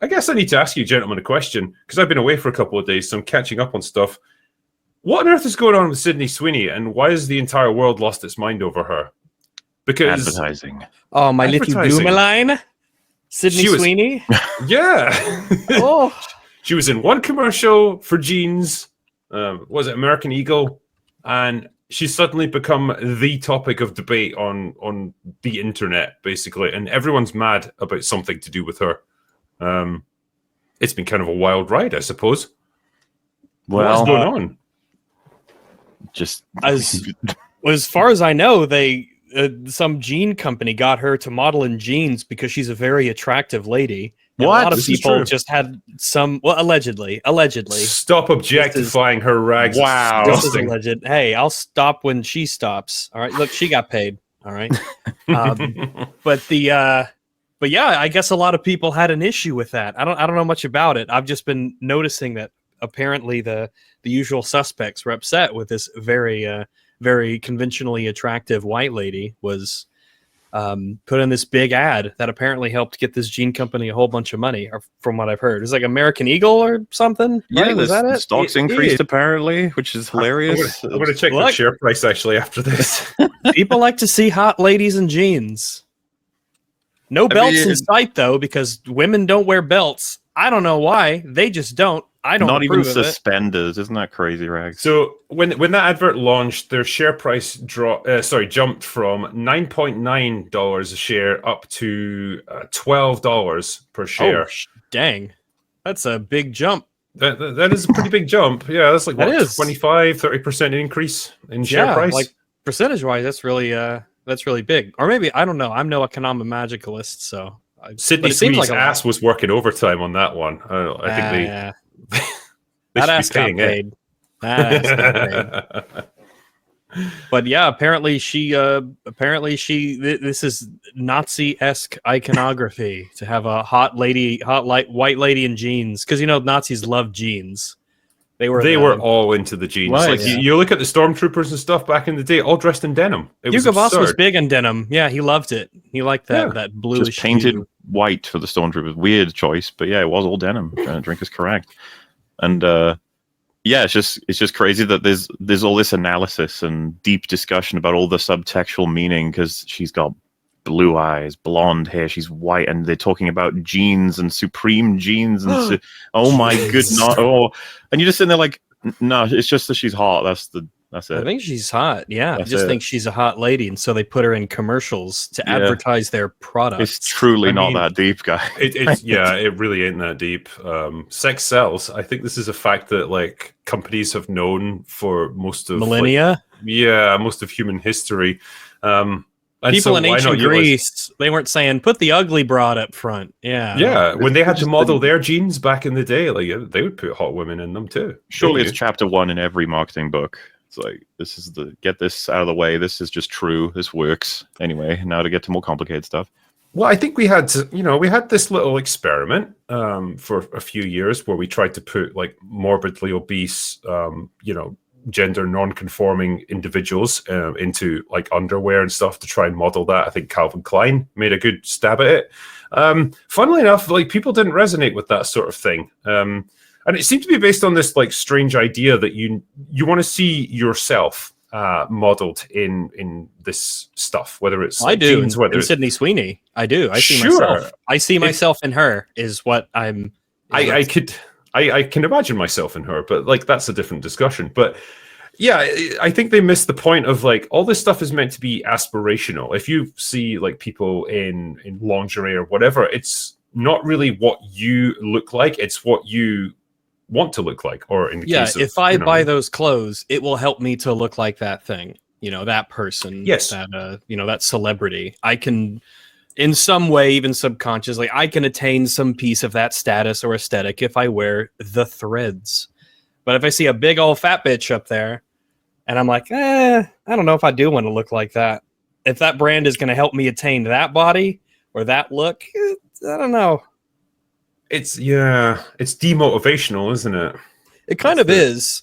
I guess I need to ask you, gentlemen, a question, because I've been away for a couple of days, so I'm catching up on stuff. What on earth is going on with Sydney Sweeney, and why has the entire world lost its mind over her? Because advertising. Oh, my little bloomerline, Sydney Sweeney. Yeah. Oh, she was in one commercial for jeans. Was it American Eagle? And she's suddenly become the topic of debate on the internet, basically, and everyone's mad about something to do with her. It's been kind of a wild ride, I suppose. Well, what's going on? Just as far as I know, they some jean company got her to model in jeans because she's a very attractive lady. And what? A lot of people just had some. Well, allegedly. Stop objectifying her rags. Wow. This is alleged. Hey, I'll stop when she stops. All right. Look, she got paid. All right. But yeah, I guess a lot of people had an issue with that. I don't know much about it. I've just been noticing that apparently the usual suspects were upset with this very very conventionally attractive white lady was put in this big ad that apparently helped get this jean company a whole bunch of money, or from what I've heard. It's like American Eagle or something. Yeah, right? Was that it? Stocks increased apparently, which is hilarious. I'm going to check the share price actually after this. People like to see hot ladies in jeans. No belts in sight though, because women don't wear belts. I don't know why. They just don't. I don't. Not even suspenders. Isn't that crazy, Rags? So when that advert launched, their share price jumped from $9.9 a share up to $12 per share. Oh, dang, that's a big jump. That is a pretty big jump. Yeah, that's like 25-30% increase in share price. Like percentage wise, that's really big. Or maybe I don't know. I'm no economagicalist, so Sydney Sweeney's ass was working overtime on that one. I think they. That ass got paid. That ass got paid. But yeah, apparently this is Nazi-esque iconography to have a white lady in jeans, because Nazis love jeans. They were all into the jeans. Like you look at the stormtroopers and stuff back in the day, all dressed in denim. Hugo Boss was big in denim. Yeah, he loved it. He liked that bluish. Just painted white for the stormtroopers. Weird choice, but yeah, it was all denim. Drink is correct. And it's just crazy that there's all this analysis and deep discussion about all the subtextual meaning, because she's got blue eyes, blonde hair, she's white, and they're talking about jeans and Supreme jeans and oh my goodness. And you're just sitting there like, no, it's just that she's hot. That's it. I think she's hot. Yeah, I just think she's a hot lady, and so they put her in commercials to advertise their products. It's truly not that deep, guy. It really ain't that deep. Sex sells. I think this is a fact that like companies have known for most of millennia. Most of human history. People in ancient Greece, they weren't saying put the ugly broad up front. Yeah. When they had to model their jeans back in the day, like they would put hot women in them too. Surely it's chapter 1 in every marketing book. It's like, this is get this out of the way. This is just true. This works. Anyway, now to get to more complicated stuff. Well, I think we had this little experiment for a few years where we tried to put like morbidly obese, gender non-conforming individuals into like underwear and stuff to try and model that. I think Calvin Klein made a good stab at it. Funnily enough, like people didn't resonate with that sort of thing. And it seemed to be based on this like strange idea that you want to see yourself modeled in this stuff, whether it's I do jeans, whether it's Sydney Sweeney. I do. I see myself. I see myself in her is what I'm. I can imagine myself in her, but like that's a different discussion. But yeah, I think they missed the point of like all this stuff is meant to be aspirational. If you see like people in lingerie or whatever, it's not really what you look like; it's what you want to look like. Or in the case of, if I buy those clothes, it will help me to look like that thing. That person. Yes. That celebrity. I can. In some way, even subconsciously, I can attain some piece of that status or aesthetic if I wear the threads. But if I see a big old fat bitch up there and I'm like, I don't know if I do want to look like that. If that brand is going to help me attain that body or that look, I don't know. It's demotivational, isn't it? It kind of is.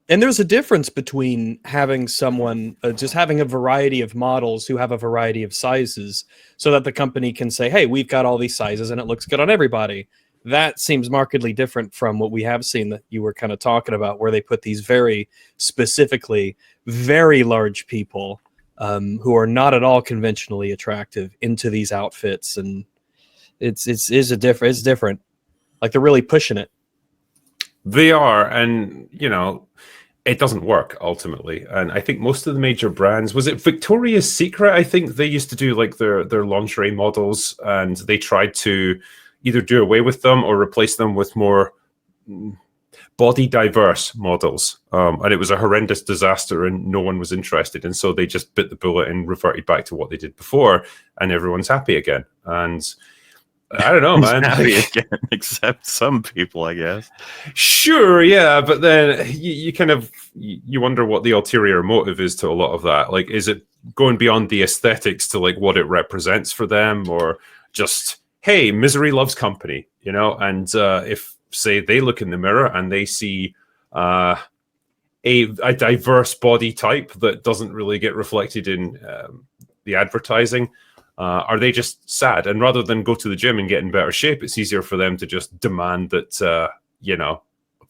And there's a difference between having someone, just having a variety of models who have a variety of sizes so that the company can say, hey, we've got all these sizes and it looks good on everybody. that seems markedly different from what we have seen that you were kind of talking about, where they put these very specifically very large people who are not at all conventionally attractive into these outfits, and it's different. Like they're really pushing it. They are, and it doesn't work ultimately. And I think most of the major brands, was it Victoria's Secret? I think they used to do like their lingerie models, and they tried to either do away with them or replace them with more body diverse models. And it was a horrendous disaster, and no one was interested. And so they just bit the bullet and reverted back to what they did before, and everyone's happy again. And I don't know, man. Happy again, except some people, I guess. Sure, yeah, but then you kind of you wonder what the ulterior motive is to a lot of that. Like, is it going beyond the aesthetics to like what it represents for them, or just hey, misery loves company, And if say they look in the mirror and they see a diverse body type that doesn't really get reflected in the advertising. Are they just sad? And rather than go to the gym and get in better shape, it's easier for them to just demand that,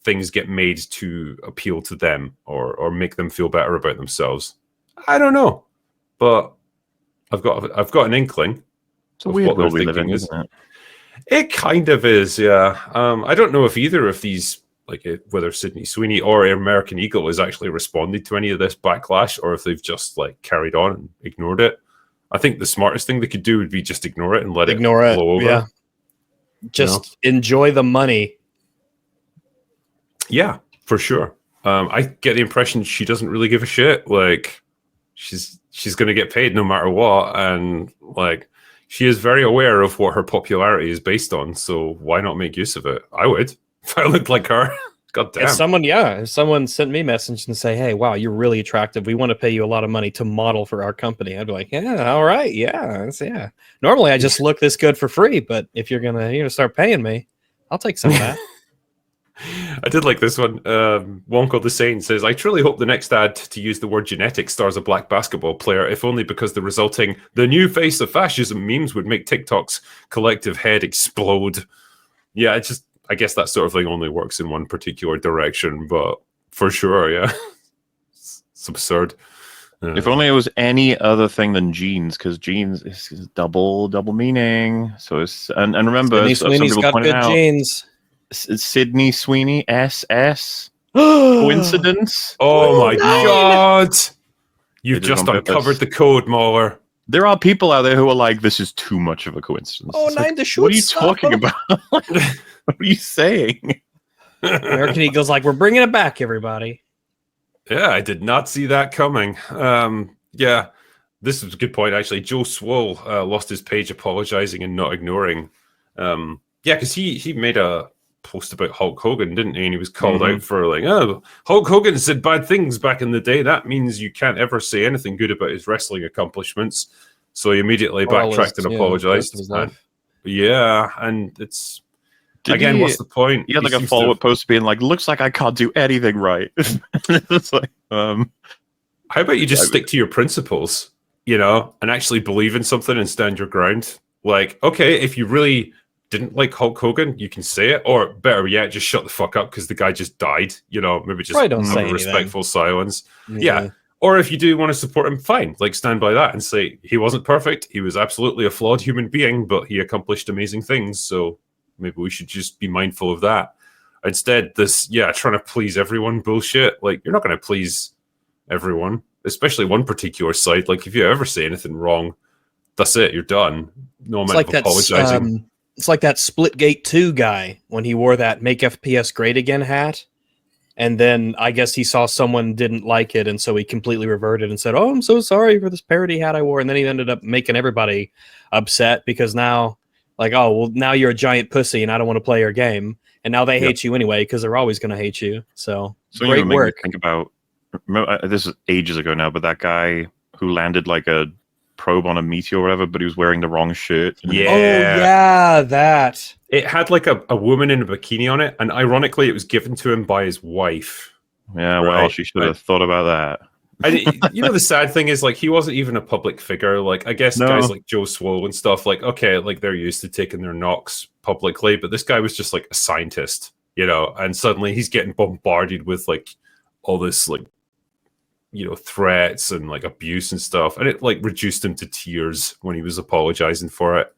things get made to appeal to them or make them feel better about themselves. I don't know, but I've got an inkling. It's a weird world we live in, isn't it? It kind of is, yeah. I don't know if either of these, like whether Sydney Sweeney or American Eagle, has actually responded to any of this backlash, or if they've just like carried on and ignored it. I think the smartest thing they could do would be just ignore it and let it blow over. Yeah. Just enjoy the money. Yeah, for sure. I get the impression she doesn't really give a shit. Like, she's going to get paid no matter what, and like she is very aware of what her popularity is based on. So why not make use of it? I would if I looked like her. God damn. If someone sent me a message and say, "Hey, wow, you're really attractive. We want to pay you a lot of money to model for our company," I'd be like, "Yeah, all right, yeah. Normally, I just look this good for free, but if you're gonna start paying me, I'll take some of that." I did like this one. Wonko the Sane says, "I truly hope the next ad to use the word genetic stars a black basketball player, if only because the new face of fascism memes would make TikTok's collective head explode." Yeah, I guess that sort of thing only works in one particular direction, but for sure, yeah. It's absurd. If only it was any other thing than jeans, because jeans is double meaning. So it's and remember, Sydney Sweeney's got good jeans. Sydney Sweeney, SS. Coincidence? Oh my God. You've just uncovered the code, Mauler. There are people out there who are like, this is too much of a coincidence. Oh, nine to shoot. What are you talking about? What are you saying? American Eagle's like, we're bringing it back, everybody. Yeah, I did not see that coming. Yeah, this is a good point, actually. Joe Swoll lost his page apologizing and not ignoring. Yeah, because he made a post about Hulk Hogan, didn't he? And he was called out for like, oh, Hulk Hogan said bad things back in the day. That means you can't ever say anything good about his wrestling accomplishments. So he immediately backtracked and apologized. Yeah, and it's what's the point? He had like a follow-up post being like, looks like I can't do anything right. It's like, how about you just stick to your principles, and actually believe in something and stand your ground? Like, okay, if you really didn't like Hulk Hogan, you can say it, or better yet, just shut the fuck up because the guy just died. Maybe just have a respectful silence. Yeah. Or if you do want to support him, fine. Like, stand by that and say he wasn't perfect. He was absolutely a flawed human being, but he accomplished amazing things. So maybe we should just be mindful of that. Instead, this, trying to please everyone bullshit. Like, you're not going to please everyone, especially one particular side. Like, if you ever say anything wrong, that's it. You're done. No amount of apologizing. It's like that Splitgate 2 guy when he wore that Make FPS Great Again hat. And then I guess he saw someone didn't like it, and so he completely reverted and said, "Oh, I'm so sorry for this parody hat I wore." And then he ended up making everybody upset because now, like, oh, well, now you're a giant pussy and I don't want to play your game. And now they hate you anyway because they're always going to hate you. So great work. Think about, this is ages ago now, but that guy who landed like a probe on a meteor or whatever, but he was wearing the wrong shirt. Yeah. Oh, yeah, that. It had like a woman in a bikini on it, and ironically, it was given to him by his wife. Yeah, well, she should have thought about that. You know, the sad thing is, like, he wasn't even a public figure. Like, I guess No. guys like Joe Swoll and stuff, like, okay, like they're used to taking their knocks publicly, but this guy was just like a scientist, you know, and suddenly he's getting bombarded with like all this, like, you know, threats and like abuse and stuff, and it like reduced him to tears when he was apologizing for it.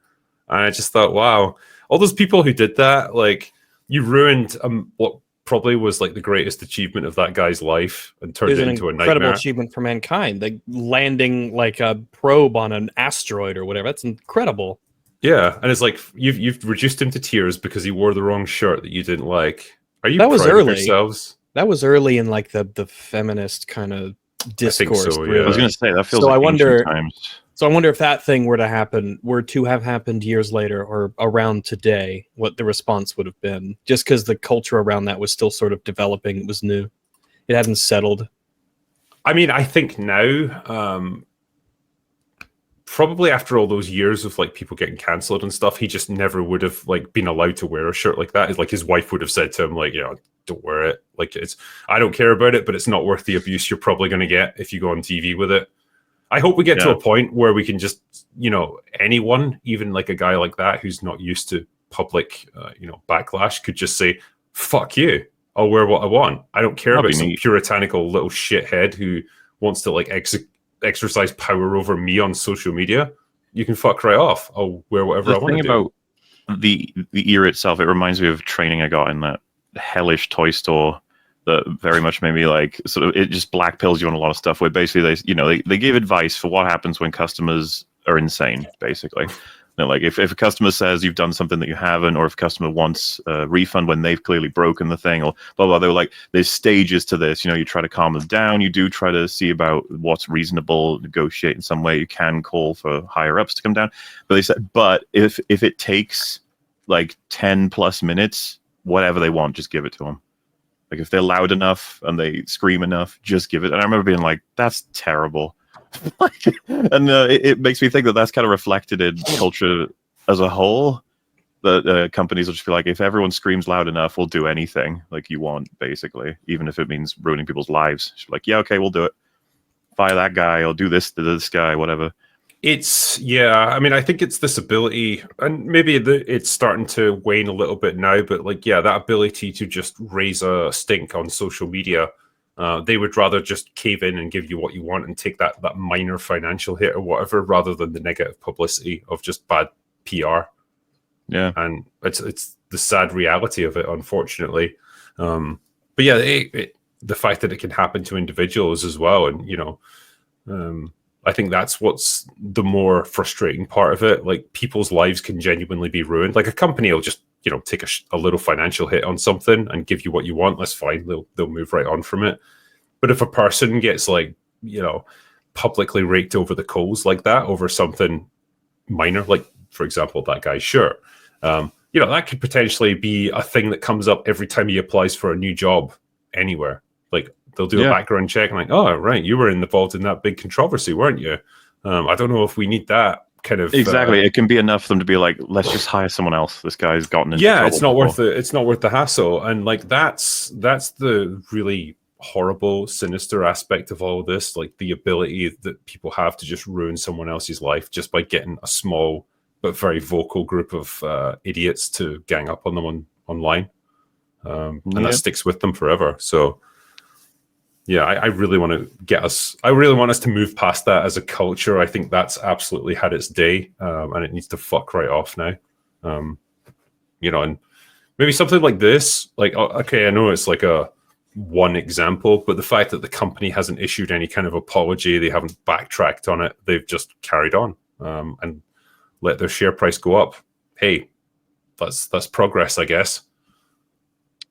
And I just thought, wow, all those people who did that, like, you ruined what probably was like the greatest achievement of that guy's life and turned it into a incredible nightmare. achievement for mankind. Like landing like a probe on an asteroid or whatever. That's incredible. Yeah, and it's like you've reduced him to tears because he wore the wrong shirt that you didn't like. Are you That was proud of early. yourselves? That was early in like the feminist kind of discourse. so, yeah. really. I was going to say that feels So like I wonder- ancient times. So I wonder if that thing were to have happened years later or around today, what the response would have been. Just because the culture around that was still sort of developing, it was new, it hadn't settled. I mean, I think now, probably after all those years of like people getting cancelled and stuff, he just never would have like been allowed to wear a shirt like that. It's like his wife would have said to him, like, you know, don't wear it. Like, I don't care about it, but it's not worth the abuse you're probably going to get if you go on TV with it. I hope we get to a point where we can just, you know, anyone, even like a guy like that who's not used to public, you know, backlash, could just say, "Fuck you! I'll wear what I want. I don't care about some puritanical little shithead who wants to like exercise power over me on social media. You can fuck right off. I'll wear whatever I want to do." About the ear itself, it reminds me of training I got in that hellish toy store. That very much made me like sort of, it just black pills you on a lot of stuff where basically they give advice for what happens when customers are insane, basically. You know, like if a customer says you've done something that you haven't, or if a customer wants a refund when they've clearly broken the thing, or blah blah, they were like, there's stages to this. You know, you try to calm them down, you do try to see about what's reasonable, negotiate in some way, you can call for higher ups to come down. But they said, but if it takes like 10 plus minutes, whatever they want, just give it to them. Like if they're loud enough and they scream enough, just give it. And I remember being like, "That's terrible," and it makes me think that that's kind of reflected in culture as a whole. That companies will just be like, if everyone screams loud enough, we'll do anything like you want, basically, even if it means ruining people's lives. Just like, yeah, okay, we'll do it. Fire that guy. I'll do this to this guy, whatever. I mean, I think it's this ability, and maybe it's starting to wane a little bit now, but like, yeah, that ability to just raise a stink on social media. They would rather just cave in and give you what you want and take that minor financial hit or whatever, rather than the negative publicity of just bad PR. Yeah, and it's the sad reality of it, unfortunately. But yeah, the fact that it can happen to individuals as well, and you know. I think that's what's the more frustrating part of it. Like, people's lives can genuinely be ruined. Like, a company will just, you know, take a little financial hit on something and give you what you want. That's fine. They'll move right on from it. But if a person gets, like, you know, publicly raked over the coals like that over something minor, like, for example, that guy's shirt, you know, that could potentially be a thing that comes up every time he applies for a new job anywhere. Like, they'll do a background check and like, oh, right, you were involved in that big controversy, weren't you? I don't know if we need that kind of exactly. It can be enough for them to be like, let's just hire someone else. This guy's gotten into trouble it's not before. it's not worth the hassle. And like that's the really horrible, sinister aspect of all of this. Like, the ability that people have to just ruin someone else's life just by getting a small but very vocal group of idiots to gang up on them online, and that sticks with them forever. So. Yeah, I really want us to move past that as a culture. I think that's absolutely had its day, and it needs to fuck right off now. You know, and maybe something like this, like, okay, I know it's like a one example, but the fact that the company hasn't issued any kind of apology, they haven't backtracked on it, they've just carried on and let their share price go up. Hey, that's progress, I guess.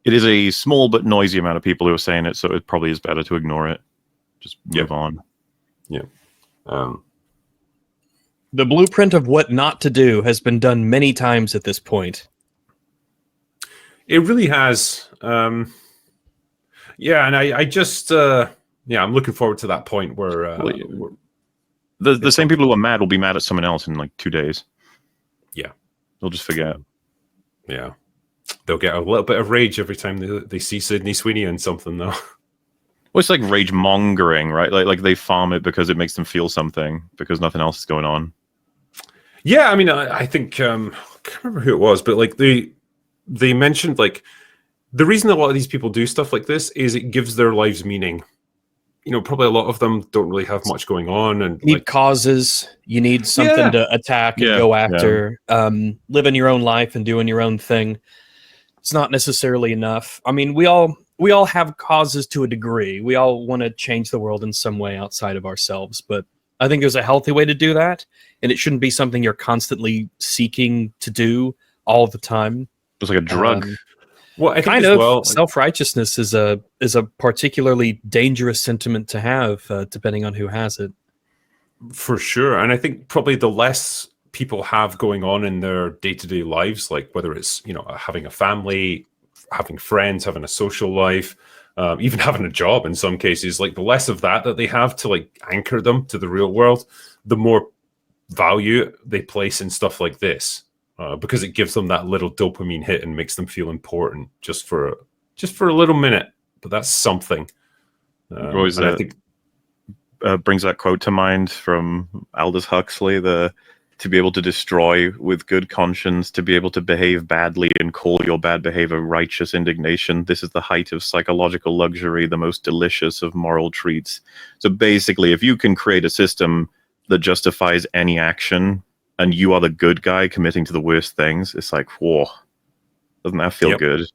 It is a small but noisy amount of people who are saying it, so it probably is better to ignore it. Just move on. Yeah. The blueprint of what not to do has been done many times at this point. It really has. Yeah, and I just I'm looking forward to that point where the same people who are mad will be mad at someone else in like 2 days. Yeah. They'll just forget. Yeah. They'll get a little bit of rage every time they see Sydney Sweeney in something, though. Well, it's like rage mongering, right? Like they farm it because it makes them feel something because nothing else is going on. Yeah, I mean, I think I can't remember who it was, but like they mentioned like the reason a lot of these people do stuff like this is it gives their lives meaning. You know, probably a lot of them don't really have much going on, and You need causes. You need something to attack and go after. Living your own life and doing your own thing. It's not necessarily enough. I mean, we all have causes to a degree. We all want to change the world in some way outside of ourselves, but I think there's a healthy way to do that, and it shouldn't be something you're constantly seeking to do all the time. It's like a drug. Well, I think kind as of well, self-righteousness is a particularly dangerous sentiment to have, depending on who has it. for sure. And I think probably the less people have going on in their day-to-day lives, like whether it's, you know, having a family, having friends, having a social life, even having a job in some cases, like the less of that they have to like anchor them to the real world, the more value they place in stuff like this, because it gives them that little dopamine hit and makes them feel important just for a little minute. But that's something. Always, I think brings that quote to mind from Aldous Huxley: to be able to destroy with good conscience, to be able to behave badly and call your bad behavior righteous indignation. This is the height of psychological luxury, the most delicious of moral treats. So basically, if you can create a system that justifies any action, and you are the good guy committing to the worst things, it's like, whoa, doesn't that feel good?